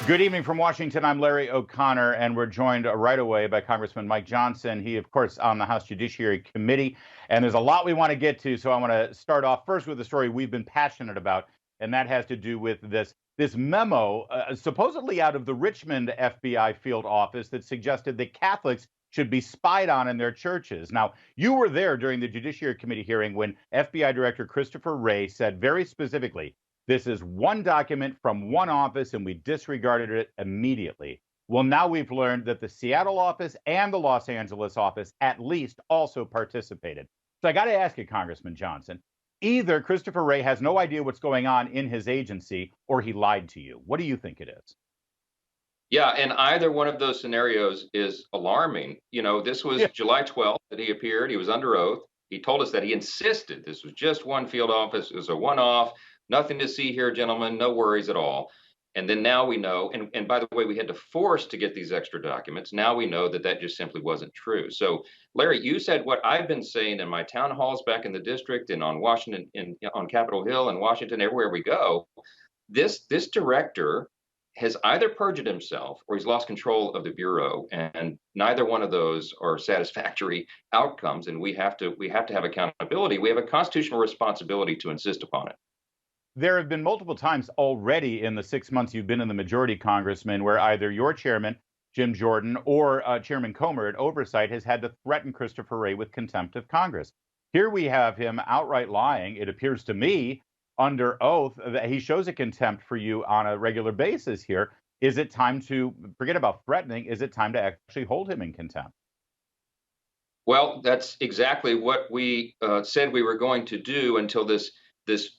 Good evening from Washington. I'm Larry O'Connor, and we're joined right away by Congressman Mike Johnson. He, of course, on the House Judiciary Committee, and there's a lot we want to get to. So I want to start off first with a story we've been passionate about, and that has to do with this memo, supposedly out of the Richmond FBI field office, that suggested that Catholics should be spied on in their churches. Now, you were there during the Judiciary Committee hearing when FBI Director Christopher Wray said very specifically, this is one document from one office, and we disregarded it immediately. Well, now we've learned that the Seattle office and the Los Angeles office at least also participated. So I got to ask you, Congressman Johnson, either Christopher Wray has no idea what's going on in his agency or he lied to you. What do you think it is? Yeah, and either one of those scenarios is alarming. This was July 12th that he appeared. He was under oath. He told us that he insisted this was just one field office. It was a one-off. Nothing to see here, gentlemen. No worries at all. And then now we know, and by the way, we had to force to get these extra documents. Now we know that that just simply wasn't true. So, Larry, you said what I've been saying in my town halls back in the district and on Washington, on Capitol Hill and Washington, everywhere we go. This director has either perjured himself or he's lost control of the bureau, and neither one of those are satisfactory outcomes. And we have to have accountability. We have a constitutional responsibility to insist upon it. There have been multiple times already in the 6 months you've been in the majority, Congressman, where either your chairman, Jim Jordan, or Chairman Comer at Oversight has had to threaten Christopher Wray with contempt of Congress. Here we have him outright lying. It appears to me under oath that he shows a contempt for you on a regular basis here. Is it time to forget about threatening? Is it time to actually hold him in contempt? Well, that's exactly what we said we were going to do until this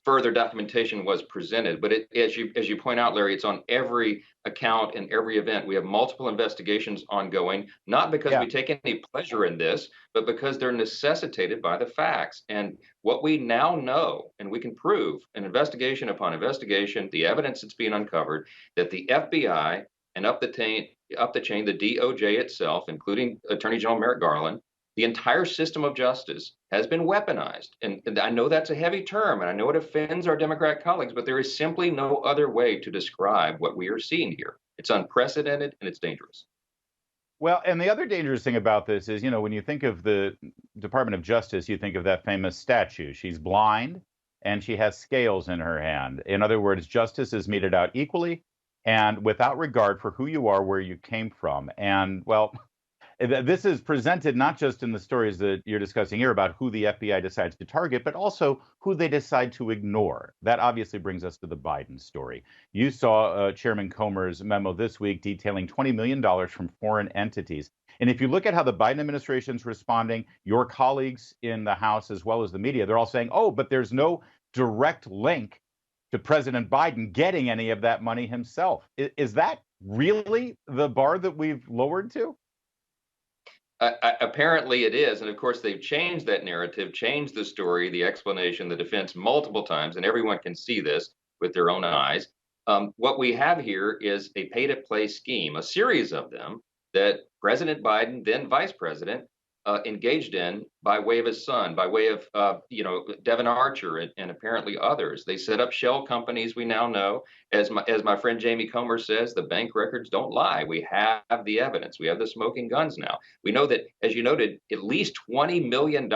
further documentation was presented. But as you point out, Larry, it's on every account and every event. We have multiple investigations ongoing, not because we take any pleasure in this, but because they're necessitated by the facts. And what we now know, and we can prove in investigation upon investigation, the evidence that's being uncovered, that the FBI and up the chain, the DOJ itself, including Attorney General Merrick Garland, the entire system of justice has been weaponized. And I know that's a heavy term, and I know it offends our Democrat colleagues, but there is simply no other way to describe what we are seeing here. It's unprecedented and it's dangerous. Well, and the other dangerous thing about this is, when you think of the Department of Justice, you think of that famous statue. She's blind and she has scales in her hand. In other words, justice is meted out equally and without regard for who you are, where you came from. And well, this is presented not just in the stories that you're discussing here about who the FBI decides to target, but also who they decide to ignore. That obviously brings us to the Biden story. You saw Chairman Comer's memo this week detailing $20 million from foreign entities. And if you look at how the Biden administration's responding, your colleagues in the House, as well as the media, they're all saying, oh, but there's no direct link to President Biden getting any of that money himself. Is that really the bar that we've lowered to? Apparently it is. And of course, they've changed that narrative, changed the story, the explanation, the defense multiple times, and everyone can see this with their own eyes. What we have here is a pay-to-play scheme, a series of them that President Biden, then Vice President, engaged in by way of his son, by way of Devin Archer and apparently others. They set up shell companies. We now know, as my friend Jamie Comer says, the bank records don't lie. We have the evidence. We have the smoking guns now. We know that, as you noted, at least $20 million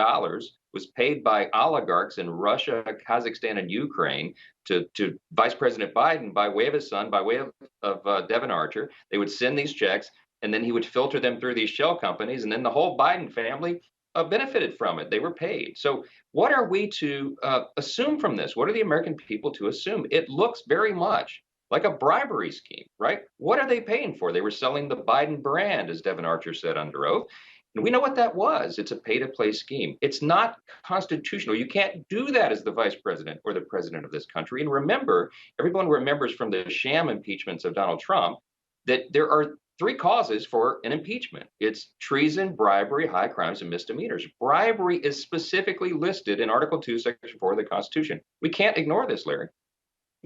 was paid by oligarchs in Russia, Kazakhstan, and Ukraine to Vice President Biden by way of his son, by way of Devin Archer. They would send these checks, and then he would filter them through these shell companies, and then the whole Biden family benefited from it. They were paid. So what are we to assume from this? What are the American people to assume? It looks very much like a bribery scheme, right? What are they paying for? They were selling the Biden brand, as Devin Archer said under oath. And we know what that was. It's a pay-to-play scheme. It's not constitutional. You can't do that as the vice president or the president of this country. And remember, everyone remembers from the sham impeachments of Donald Trump that there are three causes for an impeachment. It's treason, bribery, high crimes, and misdemeanors. Bribery is specifically listed in Article 2, Section 4 of the Constitution. We can't ignore this, Larry.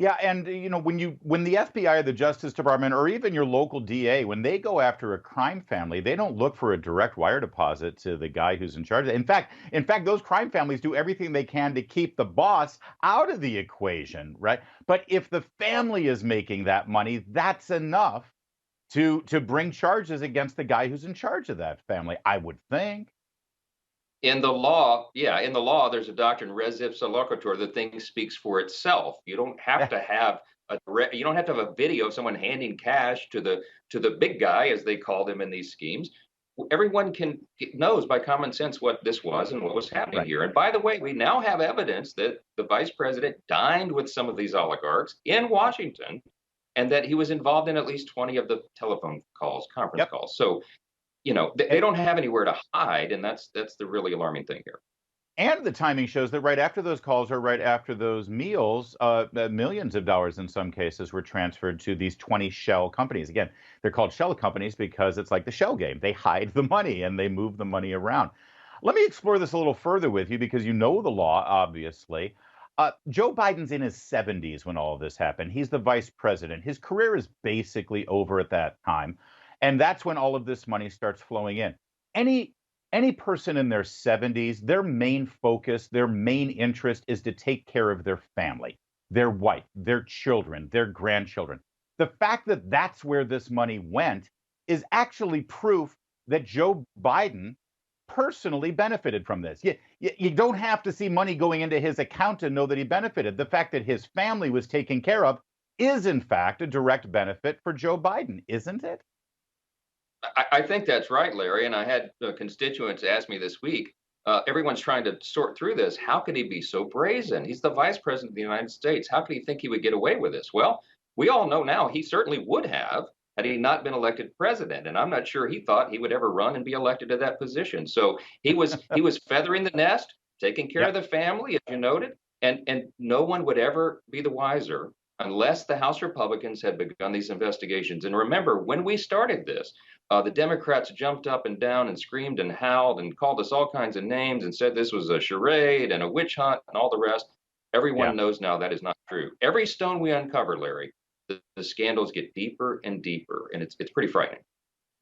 Yeah, and when the FBI or the Justice Department or even your local DA, when they go after a crime family, they don't look for a direct wire deposit to the guy who's in charge. In fact, those crime families do everything they can to keep the boss out of the equation, right? But if the family is making that money, that's enough to bring charges against the guy who's in charge of that family, I would think. In the law, yeah, in the law, there's a doctrine, res ipsa loquitur. The thing speaks for itself. You don't have to have you don't have to have a video of someone handing cash to the big guy, as they called him in these schemes. Everyone knows by common sense what this was and what was happening Right. here. And by the way, we now have evidence that the vice president dined with some of these oligarchs in Washington, and that he was involved in at least 20 of the telephone calls, conference Yep. calls. So they don't have anywhere to hide, and that's the really alarming thing here. And the timing shows that right after those calls or right after those meals, millions of dollars in some cases were transferred to these 20 shell companies. Again, they're called shell companies because it's like the shell game. They hide the money and they move the money around. Let me explore this a little further with you because you know the law, obviously. Joe Biden's in his 70s when all of this happened. He's the vice president. His career is basically over at that time. And that's when all of this money starts flowing in. Any any person in their 70s, their main focus, their main interest is to take care of their family, their wife, their children, their grandchildren. The fact that that's where this money went is actually proof that Joe Biden personally benefited from this. You don't have to see money going into his account to know that he benefited. The fact that his family was taken care of is, in fact, a direct benefit for Joe Biden, isn't it? I think that's right, Larry. And I had constituents ask me this week. Everyone's trying to sort through this. How can he be so brazen? He's the vice president of the United States. How could he think he would get away with this? Well, we all know now he certainly would have had he not been elected president. And I'm not sure he thought he would ever run and be elected to that position. So he was feathering the nest, taking care of Yep. the family, as you noted, and no one would ever be the wiser unless the House Republicans had begun these investigations. And remember, when we started this, the Democrats jumped up and down and screamed and howled and called us all kinds of names and said this was a charade and a witch hunt and all the rest. Yeah. Everyone knows now that is not true. Every stone we uncover, Larry, the scandals get deeper and deeper, and it's pretty frightening.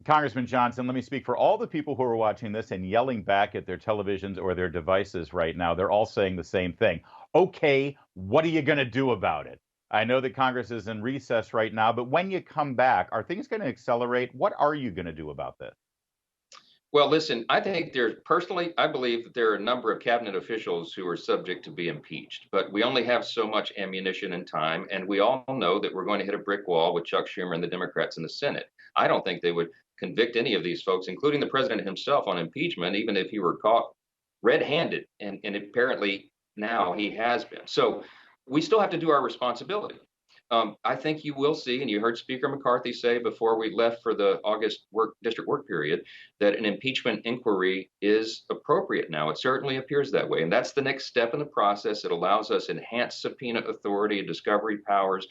Congressman Johnson, let me speak for all the people who are watching this and yelling back at their televisions or their devices right now. They're all saying the same thing. Okay, what are you going to do about it? I know that Congress is in recess right now, but when you come back, are things going to accelerate? What are you going to do about this? Well, listen, I think personally, I believe that there are a number of cabinet officials who are subject to be impeached, but we only have so much ammunition and time. And we all know that we're going to hit a brick wall with Chuck Schumer and the Democrats in the Senate. I don't think they would convict any of these folks, including the president himself, on impeachment, even if he were caught red handed. And apparently now he has been. So we still have to do our responsibility. I think you will see, and you heard Speaker McCarthy say before we left for the August district work period, that an impeachment inquiry is appropriate now. It certainly appears that way. And that's the next step in the process. It allows us enhanced subpoena authority and discovery powers.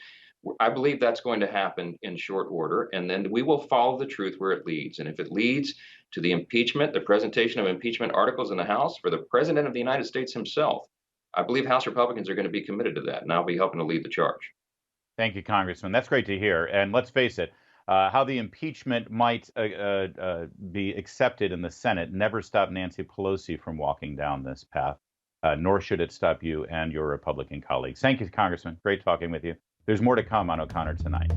I believe that's going to happen in short order. And then we will follow the truth where it leads. And if it leads to the impeachment, the presentation of impeachment articles in the House for the President of the United States himself, I believe House Republicans are going to be committed to that. And I'll be helping to lead the charge. Thank you, Congressman. That's great to hear. And let's face it, how the impeachment might be accepted in the Senate never stopped Nancy Pelosi from walking down this path, nor should it stop you and your Republican colleagues. Thank you, Congressman. Great talking with you. There's more to come on O'Connor tonight.